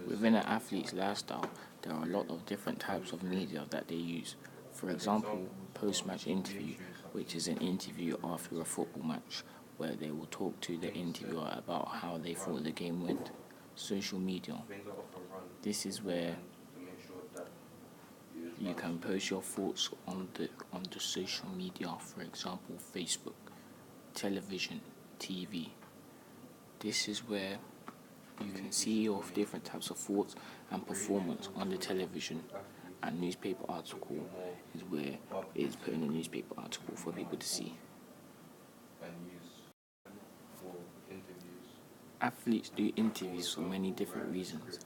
Within an athlete's lifestyle, there are a lot of different types of media that they use. For example, post-match interview, which is an interview after a football match, where they will talk to the interviewer about how they thought the game went. Social media. This is where you can post your thoughts on the social media, for example, Facebook, television, TV. This is where you can see your different types of thoughts and performance on the television, and newspaper article is where it is put in a newspaper article for people to see. Athletes do interviews for many different reasons,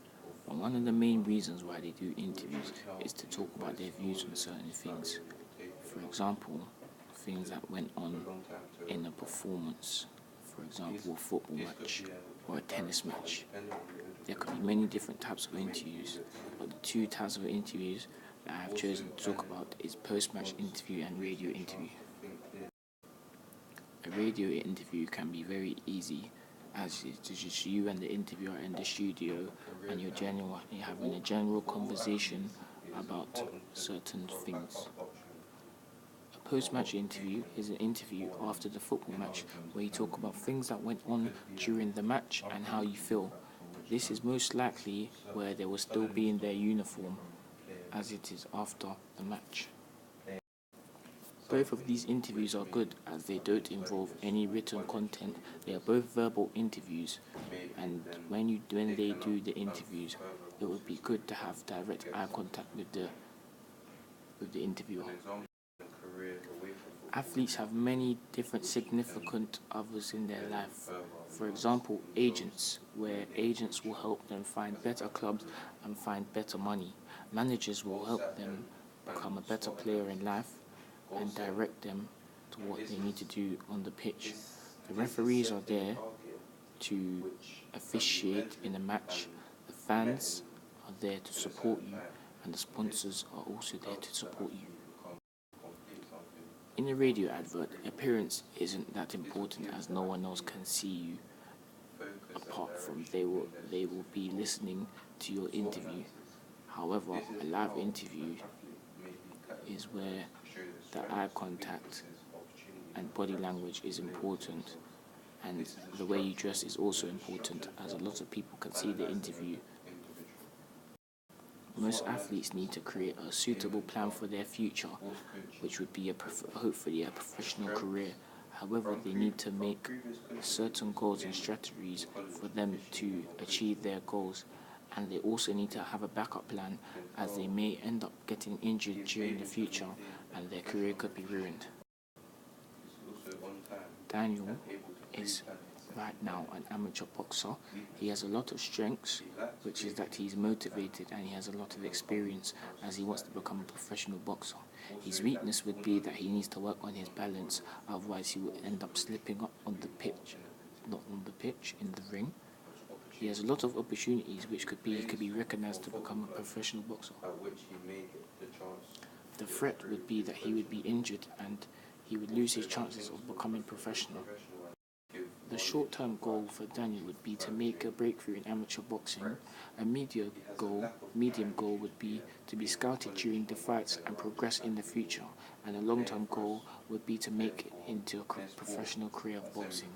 but one of the main reasons why they do interviews is to talk about their views on certain things. For example, things that went on in a performance, for example, a football match or a tennis match. There could be many different types of interviews, but the two types of interviews that I have chosen to talk about is post-match interview and radio interview. A radio interview can be very easy, as it's just you and the interviewer in the studio, and you're having a general conversation about certain things. A post-match interview is an interview after the football match where you talk about things that went on during the match and how you feel. This is most likely where they will still be in their uniform, as it is after the match. Both of these interviews are good as they don't involve any written content. They are both verbal interviews, and when they do the interviews, it would be good to have direct eye contact with the interviewer. Athletes have many different significant others in their life. For example, agents, where agents will help them find better clubs and find better money. Managers will help them become a better player in life and direct them to what they need to do on the pitch. The referees are there to officiate in a match. The fans are there to support you, and the sponsors are also there to support you. In a radio advert, appearance isn't that important as no one else can see you apart from they will be listening to your interview. However, a live interview is where the eye contact and body language is important, and the way you dress is also important as a lot of people can see the interview. Most athletes need to create a suitable plan for their future, which would be hopefully a professional career. However, they need to make certain goals and strategies for them to achieve their goals, and they also need to have a backup plan as they may end up getting injured during the future and their career could be ruined. Daniel is right now an amateur boxer. He has a lot of strengths, which is that he's motivated and he has a lot of experience as he wants to become a professional boxer. His weakness would be that he needs to work on his balance, otherwise he will end up slipping up on the pitch, not on the pitch, in the ring. He has a lot of opportunities which could be recognized to become a professional boxer. The threat would be that he would be injured and he would lose his chances of becoming professional. The short-term goal for Daniel would be to make a breakthrough in amateur boxing. A medium goal would be to be scouted during the fights and progress in the future. And a long-term goal would be to make it into a professional career of boxing.